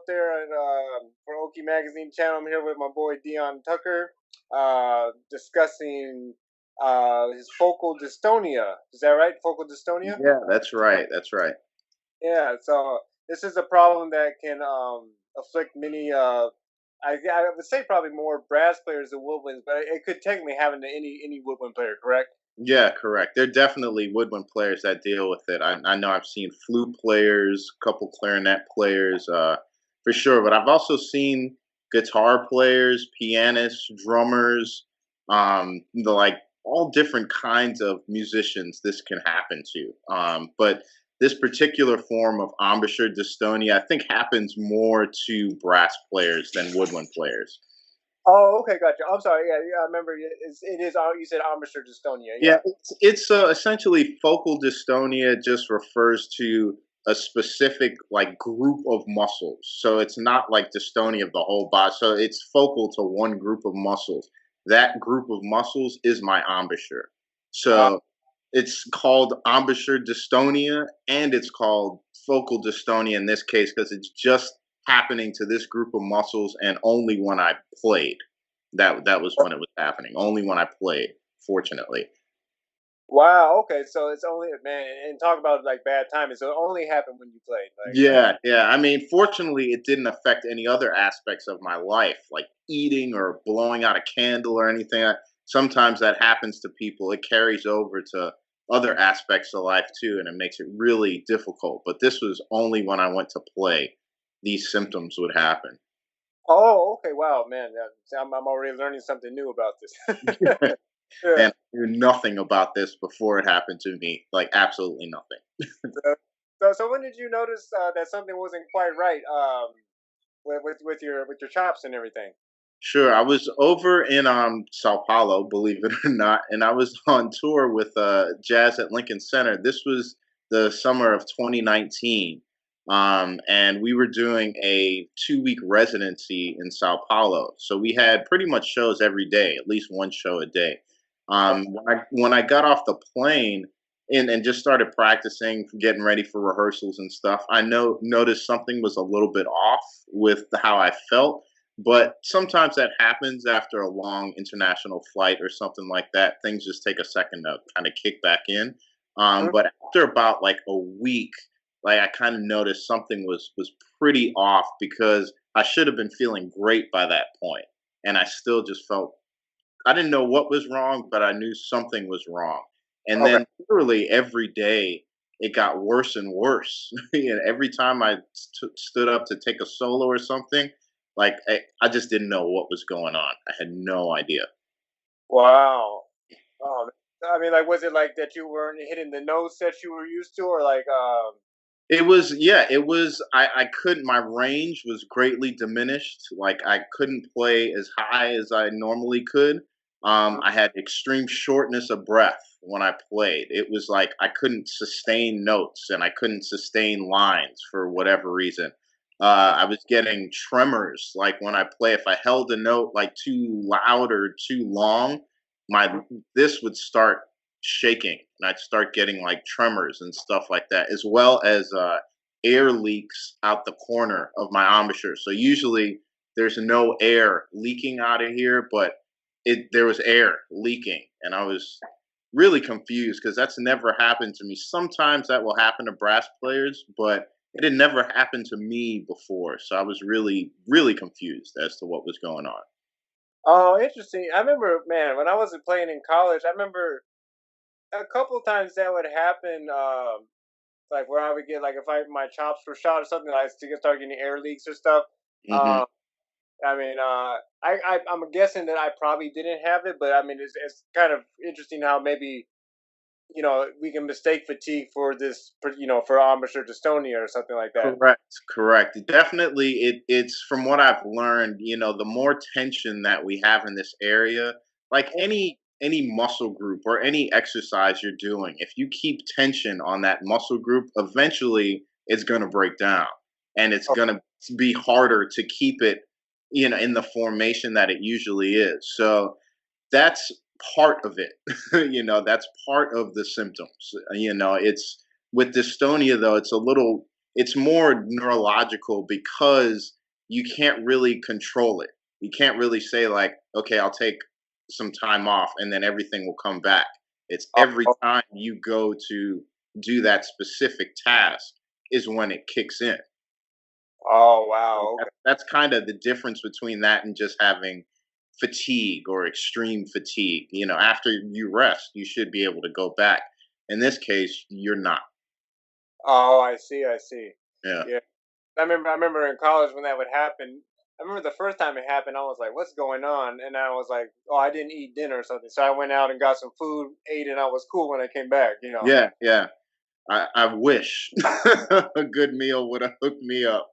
there for Occhi Magazine channel. I'm here with my boy Dion Tucker, discussing his focal dystonia. Is that right? Focal dystonia? Yeah, that's right. That's right. Yeah. So this is a problem that can afflict many. I would say probably more brass players than woodwinds, but it could technically happen to any woodwind player. Correct? Yeah, correct. There are definitely woodwind players that deal with it. I know I've seen flute players, a couple clarinet players, for sure. But I've also seen guitar players, pianists, drummers, the like all different kinds of musicians this can happen to. But this particular form of embouchure dystonia, I think, happens more to brass players than woodwind players. Oh, okay, gotcha. I'm sorry. Yeah, yeah, I remember. It is. You said embouchure dystonia. Yeah, Yeah. it's essentially focal dystonia just refers to a specific like group of muscles. So it's not like dystonia of the whole body. So it's focal to one group of muscles. That group of muscles is my embouchure. Uh, So it's called embouchure dystonia and it's called focal dystonia in this case because it's just happening to this group of muscles and only when I played. That was when it was happening. Only when I played, fortunately. wow. Okay. So it's only man, and talk about like bad timing. So it only happened when you played. Yeah, yeah. I mean, fortunately, it didn't affect any other aspects of my life, like eating or blowing out a candle or anything. Sometimes that happens to people. It carries over to other aspects of life too, and it makes it really difficult. But this was only when I went to play, these symptoms would happen. Oh, okay. Wow, man. Yeah, see, I'm already learning something new about this. Yeah. And I knew nothing about this before it happened to me, like absolutely nothing. So when did you notice that something wasn't quite right with your chops and everything? Sure, I was over in Sao Paulo, believe it or not, and I was on tour with Jazz at Lincoln Center. This was the summer of 2019, and we were doing a 2 week residency in Sao Paulo. So we had pretty much shows every day, at least one show a day. Oh, When I got off the plane and just started practicing, getting ready for rehearsals and stuff, I noticed something was a little bit off with how I felt, but sometimes that happens after a long international flight or something like that. Things just take a second to kind of kick back in. mm, But after about like a week, like I kind of noticed something was pretty off because I should have been feeling great by that point, and I still just felt I didn't know what was wrong, but I knew something was wrong. And okay. then literally every day it got worse and worse. And every time I stood up to take a solo or something, like I just didn't know what was going on. I had no idea. Wow. Oh, I mean, like, was it like that you weren't hitting the notes that you were used to, or like, It was, yeah, it was. I couldn't. My range was greatly diminished. Like I couldn't play as high as I normally could. mm, I had extreme shortness of breath when I played. It was like I couldn't sustain notes and I couldn't sustain lines for whatever reason. I was getting tremors. Like when I play, if I held a note like too loud or too long, my mm, this would start shaking and I'd start getting like tremors and stuff like that, as well as air leaks out the corner of my embouchure. So usually there's no air leaking out of here, but there was air leaking, and I was really confused because that's never happened to me. Sometimes that will happen to brass players, but it had never happened to me before. So I was really, really confused as to what was going on. oh, interesting. I remember, man, when I was playing in college, I remember a couple times that would happen. Like where I would get like if my chops were shot or something, I start getting air leaks or stuff. Hmm. Um, I mean, I'm guessing that I probably didn't have it, but I mean, it's kind of interesting how maybe we can mistake fatigue for this, for embouchure dystonia or something like that. Correct, correct. Definitely, it's from what I've learned. The more tension that we have in this area, like any muscle group or any exercise you're doing, if you keep tension on that muscle group, eventually it's going to break down, and it's Oh, going to be harder to keep it, in the formation that it usually is. So that's part of it. That's part of the symptoms. It's with dystonia though, it's a little it's more neurological because you can't really control it. You can't really say like, okay, I'll take some time off and then everything will come back. It's every Oh, time you go to do that specific task is when it kicks in. oh So wow. Okay. that's kind of the difference between that and just having fatigue or extreme fatigue. After you rest, you should be able to go back. In this case, you're not. Oh, I see. I see. Yeah. Yeah. I remember in college when that would happen. I remember the first time it happened, I was like, "What's going on?" And I was like, "Oh, I didn't eat dinner or something." So I went out and got some food, ate, and I was cool when I came back. Yeah. Yeah. I wish a good meal would have hooked me up.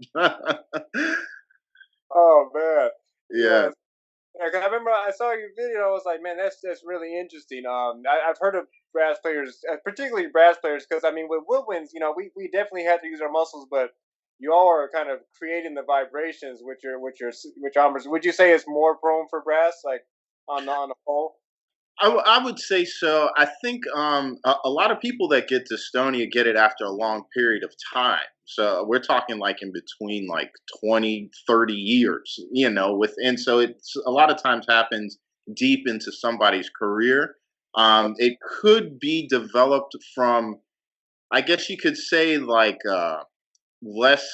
Oh man. Yeah. Yes. Yeah, 'cause I remember I saw your video. I was like, man, that's really interesting. I've heard of brass players, particularly brass players, because I mean, with woodwinds, we definitely had to use our muscles, but you all are kind of creating the vibrations with your armors. Would you say it's more prone for brass, like on the whole? I would say so. I think a lot of people that get dystonia get it after a long period of time. So we're talking like in between like 20, 30 years, within. So it's a lot of times happens deep into somebody's career. It could be developed from, I guess you could say, like less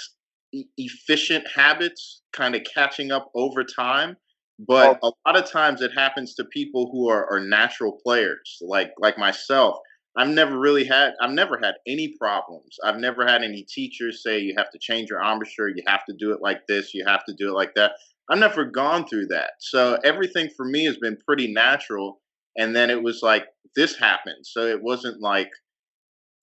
efficient habits kind of catching up over time, Oh, but a lot of times it happens to people who are natural players like myself. I've never had any problems. I've never had any teachers say you have to change your embouchure, you have to do it like this, you have to do it like that. I've never gone through that, so everything for me has been pretty natural. And then it was like this happened, so it wasn't like,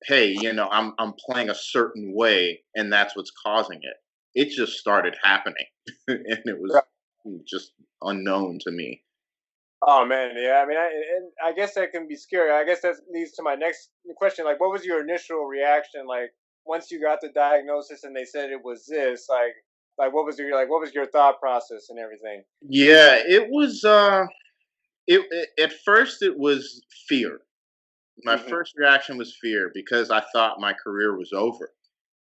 hey, I'm playing a certain way and that's what's causing it. It just started happening and it right. was just unknown to me. Oh man, yeah. I mean, and I guess that can be scary. I guess that leads to my next question. Like, what was your initial reaction? Like, once you got the diagnosis and they said it was this, what was your thought process and everything? Yeah, it was at first it was fear. My Hmm. first reaction was fear because I thought my career was over.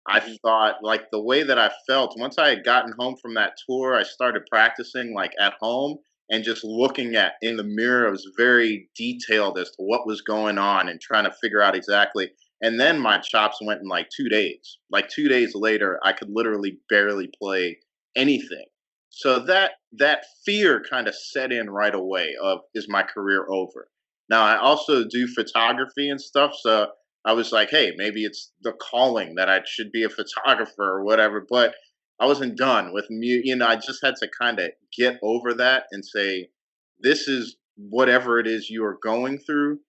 I Hmm. thought like the way that I felt once I had gotten home from that tour, I started practicing like at home and just looking at in the mirror. I was very detailed as to what was going on and trying to figure out exactly. And then my chops went in like 2 days. Like 2 days later, I could literally barely play anything. So that fear kind of set in right away of is my career over? Now I also do photography and stuff, so I was like, hey, maybe it's the calling that I should be a photographer or whatever. But I wasn't done with me. I just had to kind of get over that and say, this is whatever it is you are going through.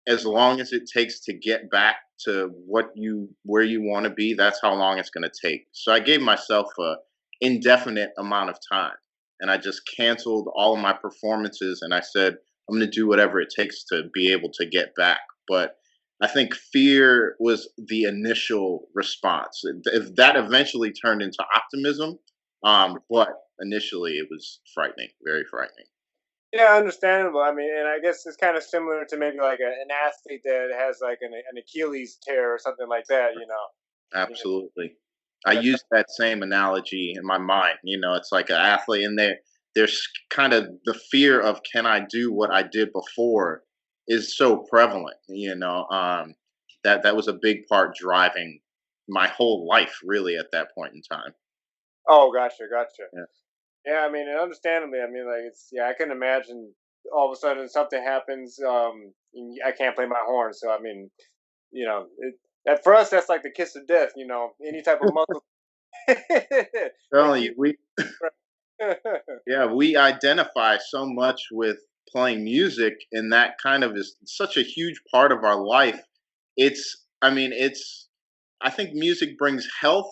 As long as it takes to get back to where you want to be, that's how long it's going to take. So I gave myself a indefinite amount of time, and I just canceled all of my performances, and I said, I'm going to do whatever it takes to be able to get back. But I think fear was the initial response. If that eventually turned into optimism, but initially it was frightening, very frightening. Yeah, understandable. I mean, and I guess it's kind of similar to maybe like an athlete that has like an Achilles tear or something like that. You know, Absolutely. I that's use that same analogy in my mind. It's like an athlete, and there's kind of the fear of can I do what I did before is so prevalent. That was a big part driving my whole life, really, at that point in time. oh, gotcha, gotcha. Yeah. Yeah, I mean, and understandably, I mean, like I can imagine all of a sudden something happens. And I can't play my horn, so I mean, that for us that's like the kiss of death. Any type of muscle that Telling you, keeps. we yeah, we identify so much with playing music, and that kind of is such a huge part of our life. I mean, I think music brings health,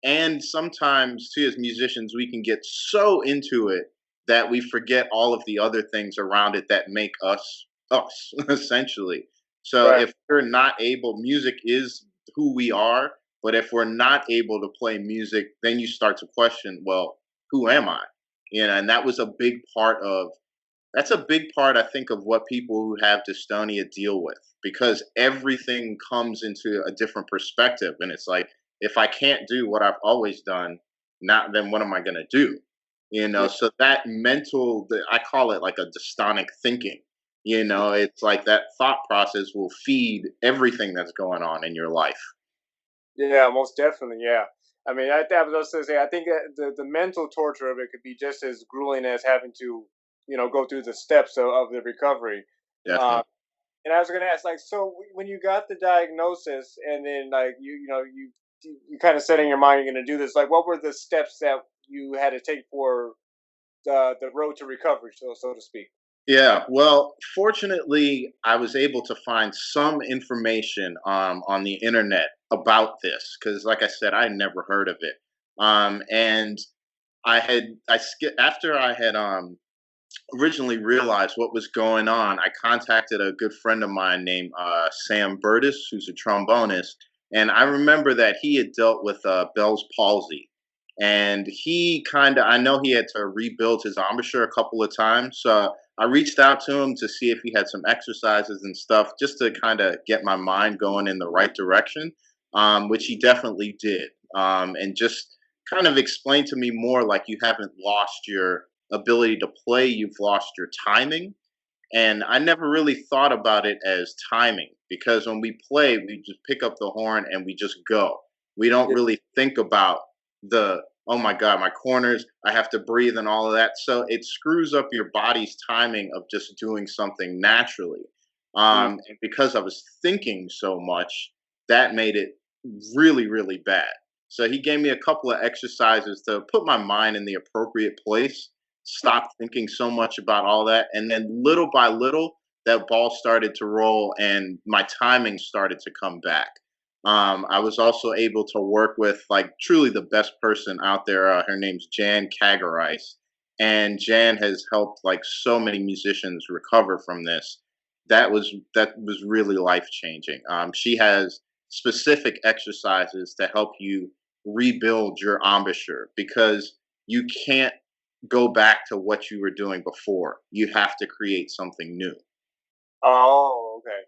and sometimes too, as musicians, we can get so into it that we forget all of the other things around it that make us us, essentially. So Right. if we're not able, music is who we are. But if we're not able to play music, then you start to question, well, who am I? And that was a big part of that's a big part, I think, of what people who have dystonia deal with because everything comes into a different perspective. And it's like, if I can't do what I've always done, not then what am I going to do? Yeah. So that I call it like a dystonic thinking. It's like that thought process will feed everything that's going on in your life. Yeah, most definitely. Yeah. I mean, I was just gonna say, I think that the mental torture of it could be just as grueling as having to, go through the steps of the recovery. Uh, Definitely. and I was gonna ask, like, so when you got the diagnosis, and then like you kind of set in your mind you're gonna do this. Like, what were the steps that you had to take for the road to recovery, so to speak? Yeah, well, fortunately, I was able to find some information on the internet about this because, like I said, I never heard of it. And after I had originally realized what was going on, I contacted a good friend of mine named Sam Burtis, who's a trombonist, and I remember that he had dealt with Bell's palsy, and I know he had to rebuild his embouchure a couple of times. So I reached out to him to see if he had some exercises and stuff, just to kind of get my mind going in the right direction, which he definitely did, and just kind of explained to me more like you haven't lost your ability to play, you've lost your timing. And I never really thought about it as timing because when we play, we just pick up the horn and we just go. We don't Yeah. really think about oh my God, my corners, I have to breathe and all of that. So it screws up your body's timing of just doing something naturally. Mm. And because I was thinking so much, that made it really, really bad. So he gave me a couple of exercises to put my mind in the appropriate place, stop thinking so much about all that. And then little by little, that ball started to roll and my timing started to come back. I was also able to work with like truly the best person out there. Her name's Jan Kagarice, and Jan has helped like so many musicians recover from this. That was really life changing. She has specific exercises to help you rebuild your embouchure because you can't go back to what you were doing before. You have to create something new. Oh, okay.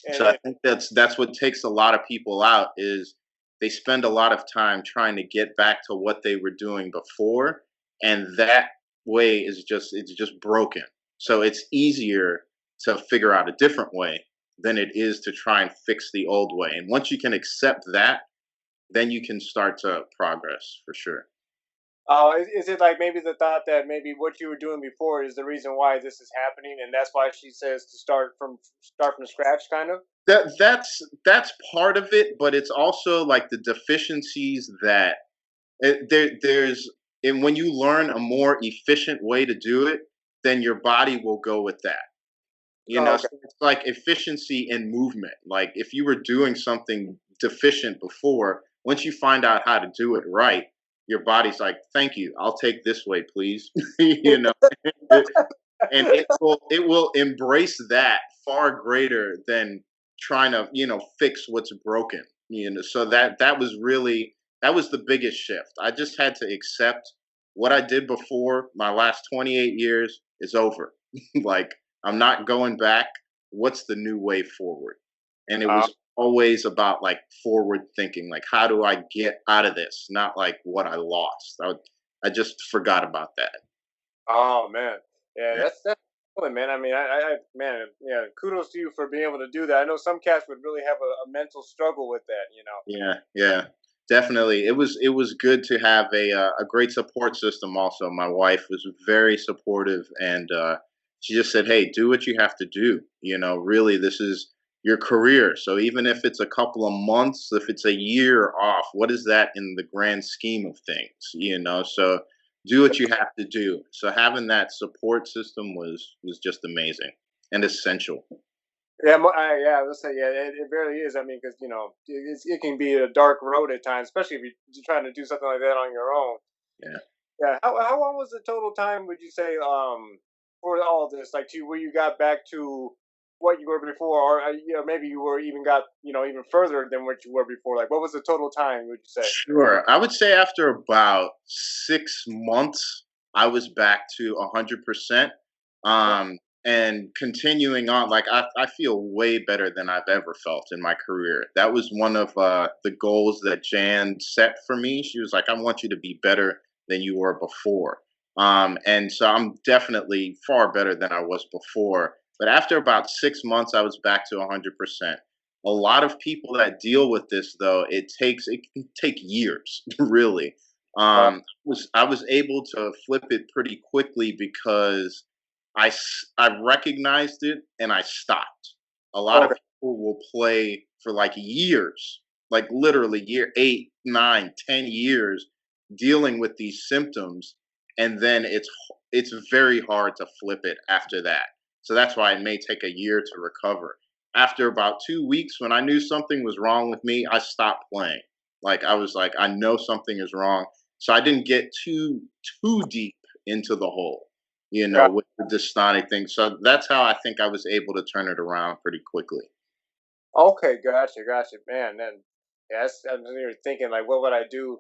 And So I think that's what takes a lot of people out is they spend a lot of time trying to get back to what they were doing before, and that way it's just broken. So it's easier to figure out a different way than it is to try and fix the old way. And once you can accept that, then you can start to progress for sure. is it like maybe the thought that maybe what you were doing before is the reason why this is happening, and that's why she says to start from scratch, kind of? That's part of it, but it's also like the deficiencies that there's and when you learn a more efficient way to do it, then your body will go with that. Oh, So okay. it's like efficiency in movement. Like if you were doing something deficient before, once you find out how to do it right, your body's like, "Thank you. I'll take this way, please." you know, and it will embrace that far greater than trying to fix what's broken. So that was the biggest shift. I just had to accept what I did before. My last 28 years is over. Like I'm not going back. What's the new way forward? And it Uh, was always about like forward thinking, like how do I get out of this, not like what I lost. I just forgot about that. oh man, yeah, Yeah. that's cool, man. I mean, man, yeah, kudos to you for being able to do that. I know some cats would really have a mental struggle with that. Yeah, yeah, definitely. It was good to have a great support system. Also, my wife was very supportive, and she just said, "Hey, do what you have to do. Really, this is your career. So even if it's a couple of months, if it's a year off, what is that in the grand scheme of things? So do what you have to do. So having that support system was just amazing and essential. Yeah, yeah, let's say yeah, it really is. I mean, because it can be a dark road at times, especially if you're trying to do something like that on your own. Yeah. Yeah, how long was the total time? Would you say for all this, like to where you got back to what you were before, or maybe you were even got even further than what you were before? Like, what was the total time? Would you say? Sure. I would say after about 6 months, I was back to 100%. Wow. Um, and continuing on, like I feel way better than I've ever felt in my career. That was one of the goals that Jan set for me. She was like, I want you to be better than you were before. And so I'm definitely far better than I was before. But after about 6 months, I was back to 100%. A lot of people that deal with this, though, it can take years, really. Right. I was able to flip it pretty quickly because I recognized it and I stopped. A lot of Okay. people will play for like years, like literally 8, 9, 10 years, dealing with these symptoms, and then it's very hard to flip it after that. So that's why it may take a year to recover. After about 2 weeks, when I knew something was wrong with me, I stopped playing. Like I was like, I know something is wrong, so I didn't get too deep into the hole, Got with the dystonic thing. So that's how I think I was able to turn it around pretty quickly. Okay, gotcha, man. Then, yeah, I'm sitting here thinking like, what would I do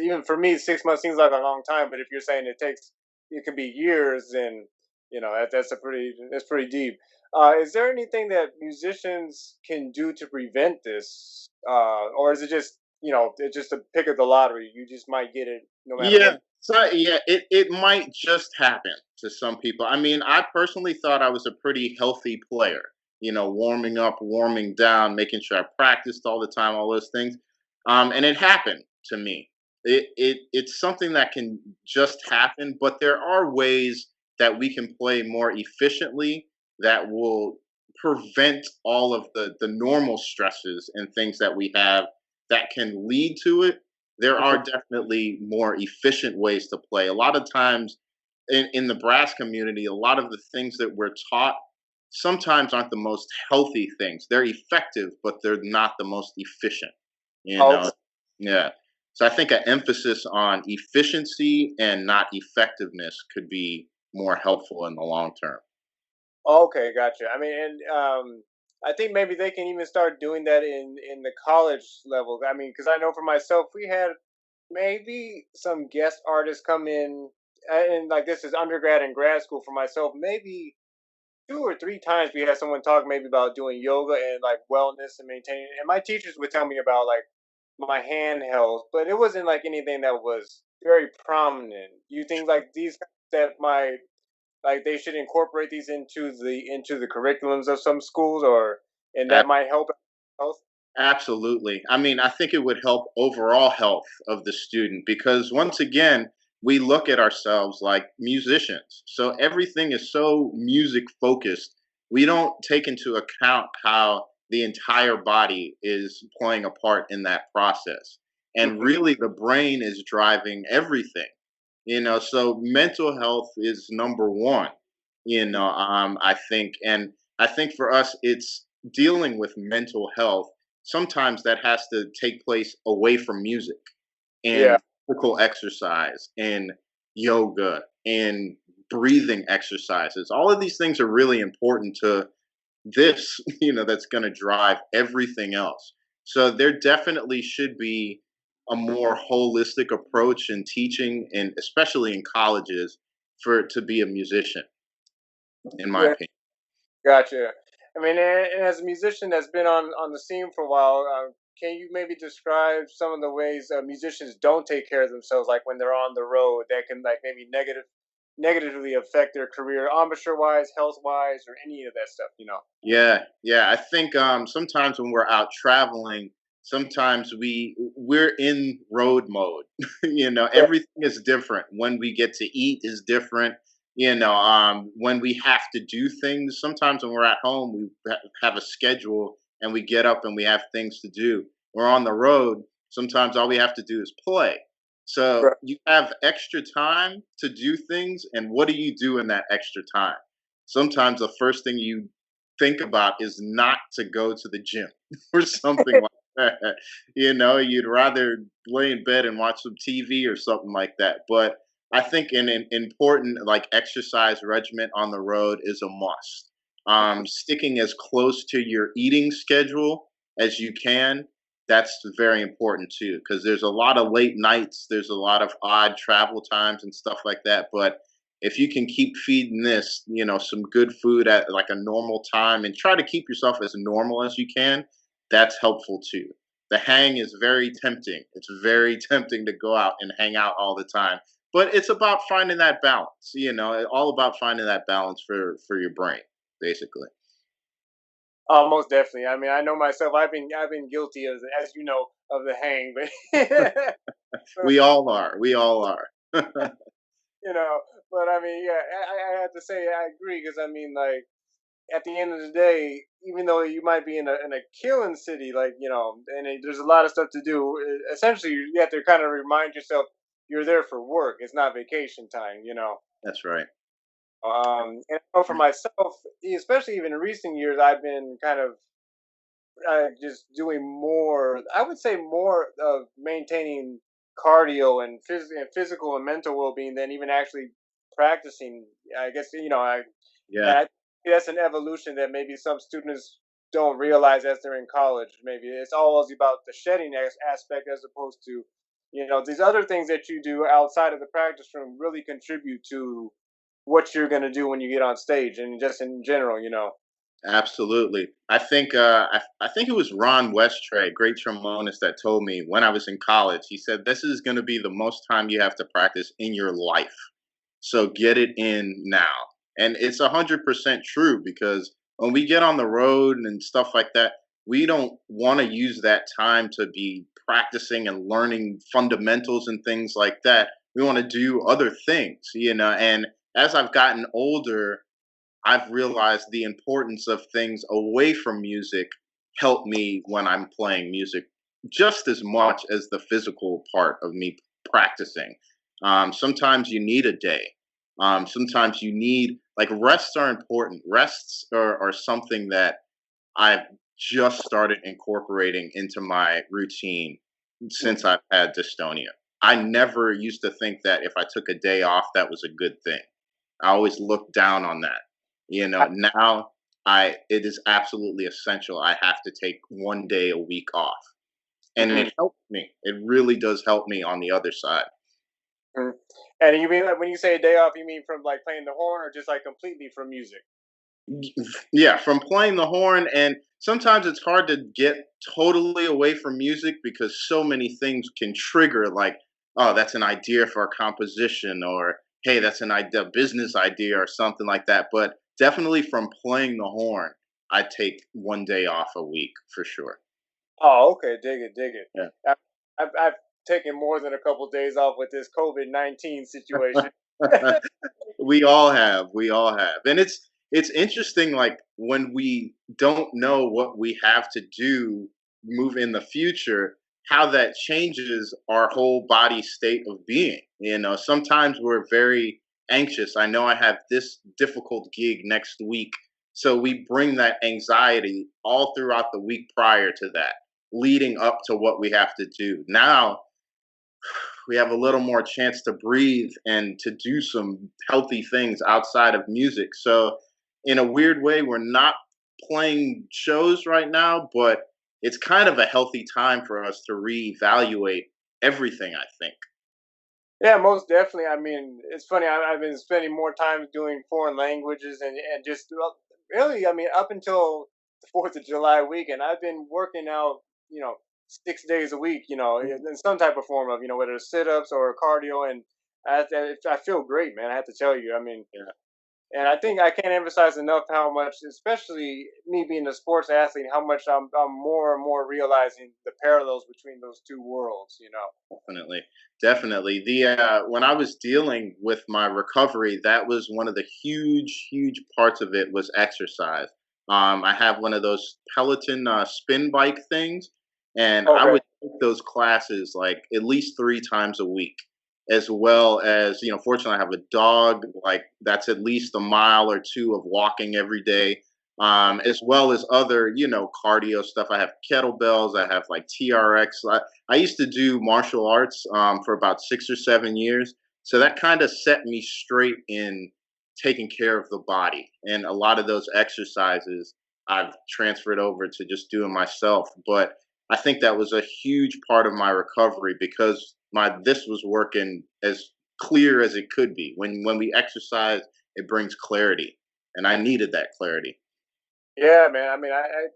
even for me, 6 months seems like a long time. But if you're saying it could be years, then that's pretty deep. Is there anything that musicians can do to prevent this, or is it just it's just a pick of the lottery? You just might get it no matter what. Yeah. So yeah, it might just happen to some people. I mean, I personally thought I was a pretty healthy player. Warming up, warming down, making sure I practiced all the time, all those things. And it happened to me. It's something that can just happen, but there are ways that we can play more efficiently that will prevent all of the normal stresses and things that we have that can lead to it. There Mhm. are definitely more efficient ways to play. A lot of times in the brass community, a lot of the things that we're taught sometimes aren't the most healthy things. They're effective, but they're not the most efficient, you Okay. know? Yeah. So I think an emphasis on efficiency and not effectiveness could be more helpful in the long term. Okay, gotcha. I mean, and I think maybe they can even start doing that in the college level. I mean, because I know for myself, we had maybe some guest artists come in, and like this is undergrad and grad school for myself. Maybe 2 or 3 times we had someone talk maybe about doing yoga and like wellness and maintaining. And my teachers would tell me about like my hand health, but it wasn't like anything that was very prominent. You think like these that might like they should incorporate these into the curriculums of some schools, or and that might help health. Absolutely. I mean, I think it would help overall health of the student because once again, we look at ourselves like musicians. So everything is so music focused. We don't take into account how the entire body is playing a part in that process. And Mhm. really, the brain is driving everything, so mental health is number one, I think. And I think for us, it's dealing with mental health sometimes that has to take place away from music Yeah, and physical exercise and yoga and breathing exercises. All of these things are really important to this, that's going to drive everything else. So there definitely should be a more holistic approach in teaching and especially in colleges for to be a musician, in my yeah, opinion. gotcha. I mean, and as a musician that's been on the scene for a while, can you maybe describe some of the ways musicians don't take care of themselves, like when they're on the road, that can like maybe negatively affect their career, embouchure wise, health wise, or any of that stuff? Yeah, yeah. I think sometimes when we're out traveling, sometimes we're in road mode. Yeah, Everything is different. When we get to eat is different. When we have to do things, sometimes when we're at home, have a schedule and we get up and we have things to do. We're on the road. Sometimes all we have to do is play. So right. you have extra time to do things, and what do you do in that extra time? Sometimes the first thing you think about is not to go to the gym or something like that. You'd rather lay in bed and watch some TV or something like that. But I think an important like exercise regimen on the road is a must. Sticking as close to your eating schedule as you can, that's very important too, because there's a lot of late nights, there's a lot of odd travel times and stuff like that. But if you can keep feeding this, some good food at like a normal time and try to keep yourself as normal as you can, that's helpful too. The hang is very tempting. It's very tempting to go out and hang out all the time, but it's about finding that balance. All about finding that balance for your brain, basically. Oh, most definitely. I mean, I know myself. I've been guilty as you know, of the hang, but We all are. We all are. you know. But I mean, yeah, I have to say I agree because I mean, like at the end of the day, even though you might be in a killing city, like and there's a lot of stuff to do. Essentially, you have to kind of remind yourself you're there for work. It's not vacation time. That's right. And I know for myself, especially even in recent years, I've been kind of just doing more. I would say more of maintaining cardio and, physical and mental well-being than even actually practicing. I guess Yeah. and I think that's an evolution that maybe some students don't realize as they're in college. Maybe it's always about the shedding aspect as opposed to these other things that you do outside of the practice room really contribute to what you're going to do when you get on stage and just in general. Absolutely. I think it was Ron Westray, great trombonist, that told me when I was in college. He said this is going to be the most time you have to practice in your life. So get it in now. And it's 100% true because when we get on the road and stuff like that, we don't want to use that time to be practicing and learning fundamentals and things like that. We want to do other things. And as I've gotten older, I've realized the importance of things away from music help me when I'm playing music just as much as the physical part of me practicing. Sometimes you need a day. Sometimes you need, like, rests are important. Rests are something that I've just started incorporating into my routine since I've had dystonia. I never used to think that if I took a day off, that was a good thing. I always looked down on that. Now I it is absolutely essential. I have to take 1 day a week off. And Mhm. it helps me. It really does help me on the other side. Mhm. And you mean like when you say a day off, you mean from like playing the horn or just like completely from music? Yeah, from playing the horn, and sometimes it's hard to get totally away from music because so many things can trigger, like, oh, that's an idea for a composition, or hey, that's an idea, business idea, or something like that. But definitely from playing the horn, I take 1 day off a week for sure. Oh, okay, dig it, dig it. Yeah. I've taken more than a couple days off with this COVID-19 situation. We all have, and it's interesting, like, when we don't know what we have to do move in the future, how that changes our whole body state of being. Sometimes we're very anxious. I know I have this difficult gig next week, so we bring that anxiety all throughout the week prior to that, leading up to what we have to do. Now we have a little more chance to breathe and to do some healthy things outside of music. So, in a weird way, we're not playing shows right now, but it's kind of a healthy time for us to reevaluate everything, I think. Yeah, most definitely. I mean, it's funny. I've been spending more time doing foreign languages and just really. I mean, up until the July weekend, I've been working out. 6 days a week. In some type of form of whether it's sit ups or cardio, and I feel great, man. I have to tell you. I mean, Yeah. and I think I can't emphasize enough how much, especially me being a sports athlete, how much I'm more and more realizing the parallels between those two worlds. Definitely, definitely. The When I was dealing with my recovery, that was one of the huge, huge parts of it was exercise. I have one of those Peloton spin bike things, and I Okay. would take those classes like at least 3 times a week, as well as, fortunately, I have a dog. Like, that's at least a mile or two of walking every day, as well as other, cardio stuff. I have kettlebells. I have like TRX. I used to do martial arts for about 6 or 7 years. So that kind of set me straight in taking care of the body. And a lot of those exercises I've transferred over to just doing myself. But I think that was a huge part of my recovery because my this was working as clear as it could be. When we exercise, it brings clarity, and I needed that clarity. Yeah, man. I mean,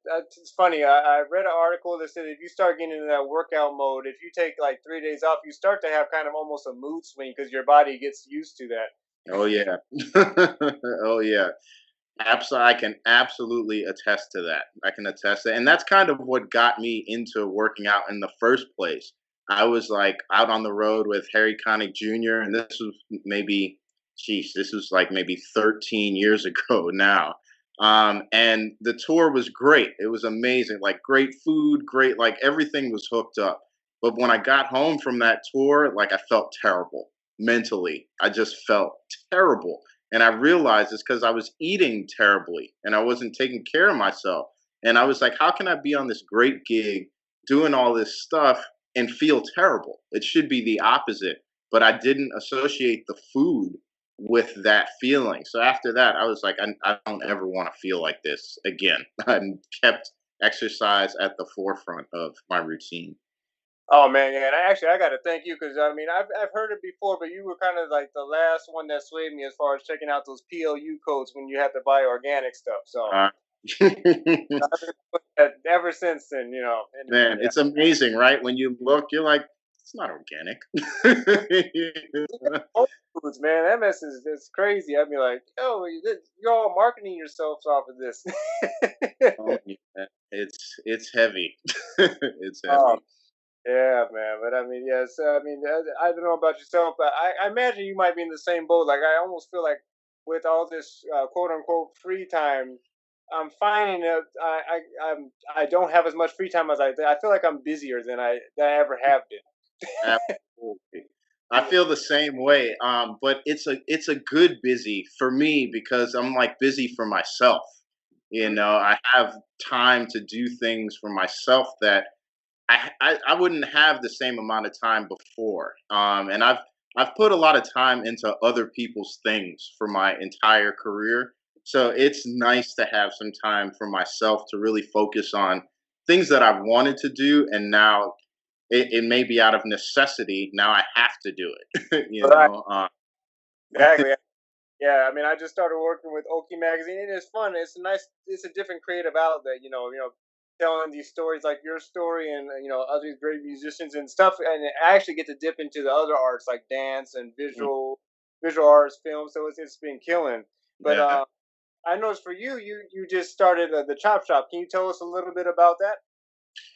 it's funny. I read an article that said if you start getting into that workout mode, if you take like 3 days off, you start to have kind of almost a mood swing because your body gets used to that. Oh yeah, oh yeah. Absolutely, I can absolutely attest to that. I can attest to, and that's kind of what got me into working out in the first place. I was like out on the road with Harry Connick Jr., and this was maybe, geez, this was like maybe 13 years ago now. And the tour was great. It was amazing. Like great food, great, like everything was hooked up. But when I got home from that tour, like I felt terrible mentally. I just felt terrible, and I realized it's because I was eating terribly and I wasn't taking care of myself. And I was like, how can I be on this great gig doing all this stuff and feel terrible? It should be the opposite. But I didn't associate the food with that feeling. So after that, I was like, I don't ever want to feel like this again. I kept exercise at the forefront of my routine. Oh man, yeah. And I got to thank you because I mean I've heard it before, but you were kind of like the last one that swayed me as far as checking out those PLU codes when you had to buy organic stuff. So Uh, I've been doing that ever since then, Man, and it's amazing, right? When you look, you're like, it's not organic. Whole Foods, man, that mess is it's crazy. I'd be like, yo, you're all marketing yourselves off of this. Oh, yeah. It's heavy. It's Oh heavy. yeah, man. But I mean, yes, I mean, I don't know about yourself, but I imagine you might be in the same boat. Like I almost feel like with all this quote unquote free time, I'm finding that I don't have as much free time as I feel like I'm busier than I ever have been. Absolutely. I feel the same way. But it's a good busy for me because I'm like busy for myself. You Mhm. know, I have time to do things for myself that I wouldn't have the same amount of time before. And I've put a lot of time into other people's things for my entire career. So it's nice to have some time for myself to really focus on things that I've wanted to do, and now it may be out of necessity. Now I have to do it. You Right. know. Exactly. Yeah, I mean, I just started working with Occhi Magazine, and it's fun. It's a nice, it's a different creative outlet. Telling these stories like your story, and other these great musicians and stuff. And I actually get to dip into the other arts like dance and Mm, visual arts, film. So it's been killing. But yeah. I noticed for you, you just started the chop shop. Can you tell us a little bit about that?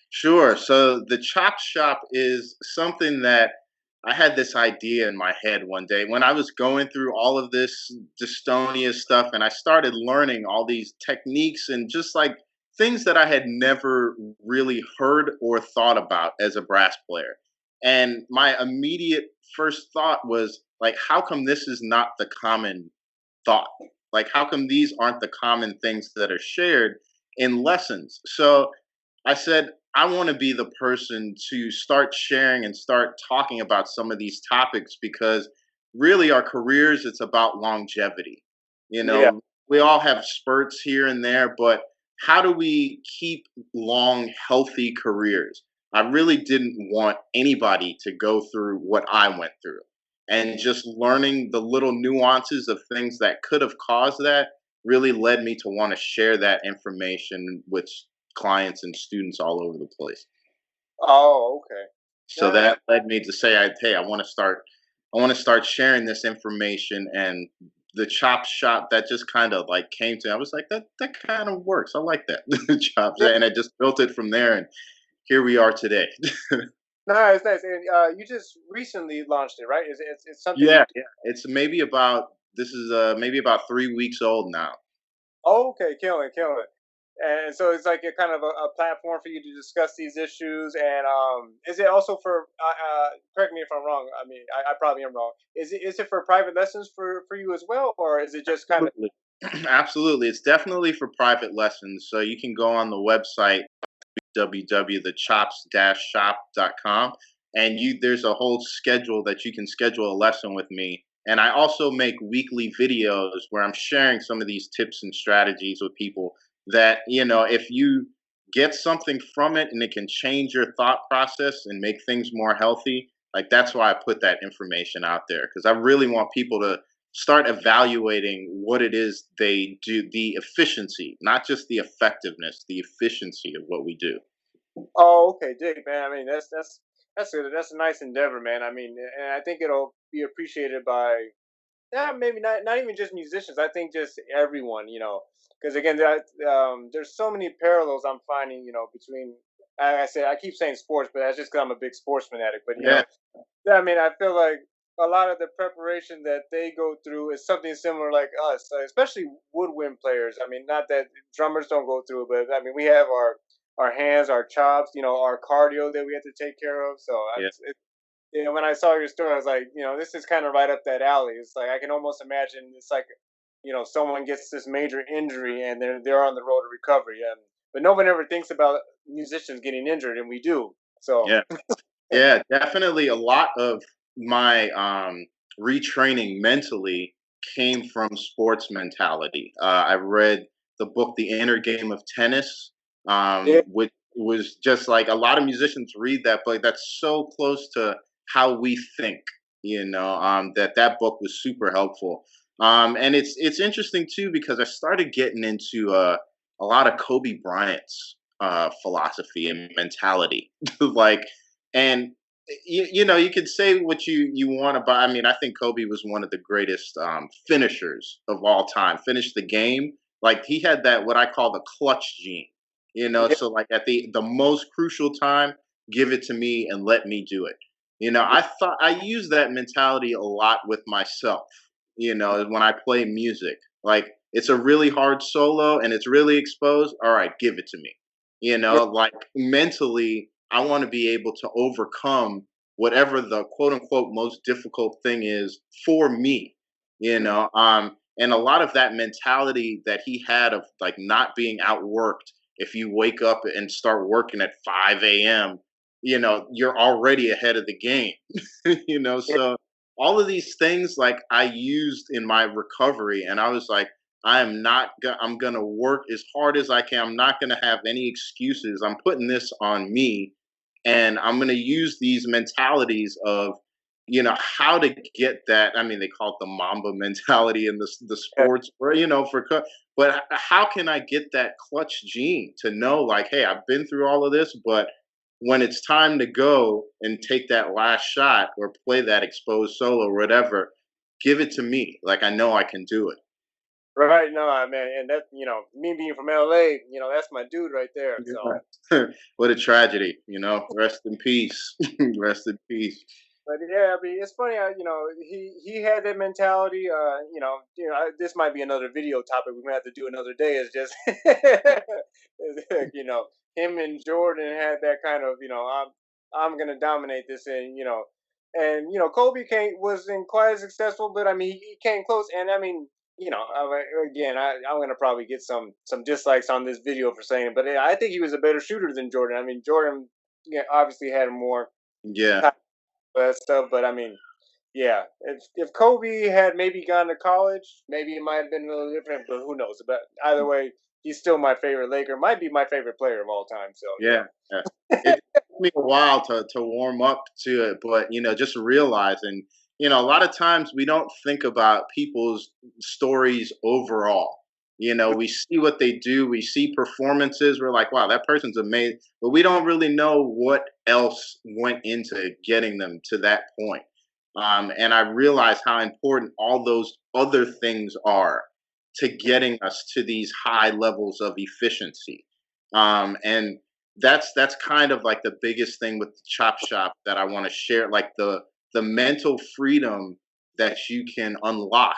Sure. So the chop shop is something that I had this idea in my head one day when I was going through all of this dystonia stuff, and I started learning all these techniques and just like things that I had never really heard or thought about as a brass player. And my immediate first thought was like, how come this is not the common thought? Like, how come these aren't the common things that are shared in lessons? So I said, I want to be the person to start sharing and start talking about some of these topics because really our careers, it's about longevity. You Yeah. know, we all have spurts here and there, but how do we keep long, healthy careers? I really didn't want anybody to go through what I went through. And just learning the little nuances of things that could have caused that really led me to want to share that information with clients and students all over the place. Oh, okay. So Nah, that led me to say, hey, I want to start sharing this information. And the chop shop that just kind of like came to me. I was like, that kind of works. I like that. The chop yeah. shop. And I just built it from there. And here we are today. Nice, nice. And you just recently launched it, right? It's something you. Yeah, yeah. It's maybe about, this is maybe about 3 weeks old now. Oh, okay, killing, killing. And so it's like a kind of a platform for you to discuss these issues. And is it also for? Correct me if I'm wrong. I mean, I probably am wrong. Is it for private lessons for you as well, or is it just kind of? Absolutely. Absolutely. It's definitely for private lessons. So you can go on the website www.thechops-shop.com, and there's a whole schedule that you can schedule a lesson with me. And I also make weekly videos where I'm sharing some of these tips and strategies with people that, if you get something from it and it can change your thought process and make things more healthy, Like that's why I put that information out there because I really want people to start evaluating what it is they do, the efficiency, not just the effectiveness, the efficiency of what we do. Oh, okay, dig, man. I mean, that's a nice endeavor, man. I mean, and I think it'll be appreciated by, yeah, maybe not even just musicians. I think just everyone, because again, there's so many parallels I'm finding, between. I said I keep saying sports, but that's just because I'm a big sports fanatic. But Yeah, yeah, I mean, I feel like a lot of the preparation that they go through is something similar like us, especially woodwind players. I mean, not that drummers don't go through it, but I mean, we have our hands, our chops, our cardio that we have to take care of. So yeah, when I saw your story, I was like, this is kind of right up that alley. It's like I can almost imagine it's like, someone gets this major injury and they're on the road to recovery. But no one ever thinks about musicians getting injured, and we do. So yeah. Yeah, definitely a lot of my retraining mentally came from sports mentality. I read the book The Inner Game of Tennis, yeah, which was just like a lot of musicians read that book. That's so close to how we think, that book was super helpful. And it's interesting too because I started getting into a lot of Kobe Bryant's philosophy and mentality. Like, and you could say what you want about. I mean, I think Kobe was one of the greatest finishers of all time. Finished the game like he had that what I call the clutch gene. yeah, So like at the most crucial time, give it to me and let me do it. yeah, I thought I use that mentality a lot with myself. When I play music, like it's a really hard solo and it's really exposed. All right, give it to me. yeah, Like mentally, I want to be able to overcome whatever the quote unquote most difficult thing is for me, and a lot of that mentality that he had of like not being outworked. If you wake up and start working at 5 a.m., you're already ahead of the game, yeah, so all of these things like I used in my recovery, and I was like, I'm gonna work as hard as I can. I'm not gonna have any excuses. I'm putting this on me, and I'm going to use these mentalities of how to get that. I mean, they call it the Mamba mentality in the yeah. sports, or but how can I get that clutch gene to know like, hey, I've been through all of this, but when it's time to go and take that last shot or play that exposed solo or whatever, give it to me. Like I know I can do it. Right. No, I mean, and that me being from LA, that's my dude right there. So, Yeah. What a tragedy, Rest in peace. Rest in peace. but yeah, I mean, it's funny how he had that mentality. This might be another video topic we might have to do another day. Is just him and Jordan had that kind of I'm gonna dominate this, and Kobe came wasn't quite as successful, but I mean he came close, and I mean. Again, I'm gonna probably get some dislikes on this video for saying it, but I think he was a better shooter than Jordan. I mean, Jordan, obviously had more Yeah. that stuff. But I mean, yeah, if Kobe had maybe gone to college, maybe it might have been a little different. But who knows? But either way, he's still my favorite Laker. Might be my favorite player of all time. So Yeah, yeah. It took me a while to warm up to it, but just realizing, a lot of times we don't think about people's stories overall. We see what they do, we see performances, we're like, wow, that person's amazing, but we don't really know what else went into getting them to that point. And I realize how important all those other things are to getting us to these high levels of efficiency. And that's kind of like the biggest thing with the chop shop that I want to share, like the mental freedom that you can unlock,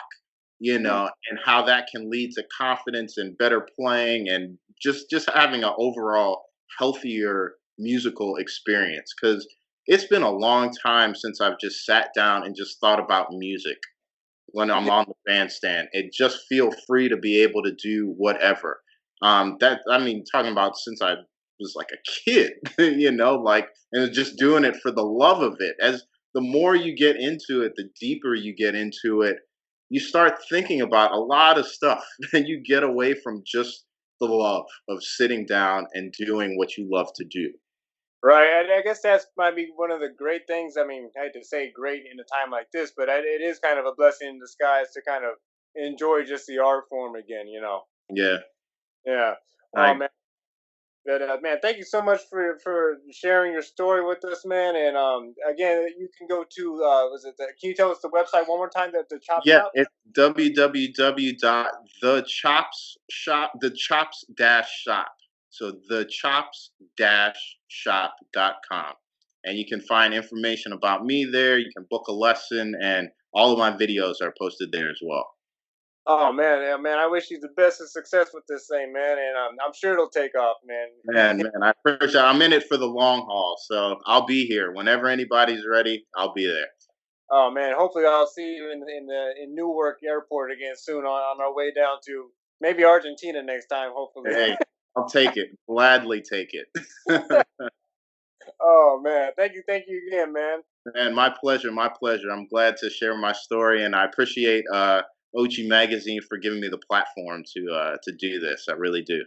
mm, and how that can lead to confidence and better playing and just having an overall healthier musical experience. Because it's been a long time since I've just sat down and just thought about music when I'm yeah, on the bandstand. It just feel free to be able to do whatever. That I mean, talking about since I was like a kid, like and just doing it for the love of it. As the more you get into it, the deeper you get into it, you start thinking about a lot of stuff, and you get away from just the love of sitting down and doing what you love to do. Right, and I guess that's might be one of the great things. I mean, I hate to say great in a time like this, but it is kind of a blessing in disguise to kind of enjoy just the art form again. Yeah. Yeah. Oh I man, but, man, thank you so much for sharing your story with us, man. And again, you can go to was it? Can you tell us the website one more time? The Chop Yeah, Shop. it's www.thechops-shop. So thechops-shop.com. And you can find information about me there. You can book a lesson, and all of my videos are posted there as well. Oh man, yeah, man, I wish you the best of success with this thing, man, and I'm sure it'll take off, man. Man, I appreciate. I'm in it for the long haul, so I'll be here whenever anybody's ready. I'll be there. Oh man, hopefully I'll see you in Newark Airport again soon on our way down to maybe Argentina next time. Hopefully. Hey, I'll take it. Gladly take it. Oh man, thank you again, man. And my pleasure, my pleasure. I'm glad to share my story, and I appreciate Occhi Magazine for giving me the platform to do this. I really do.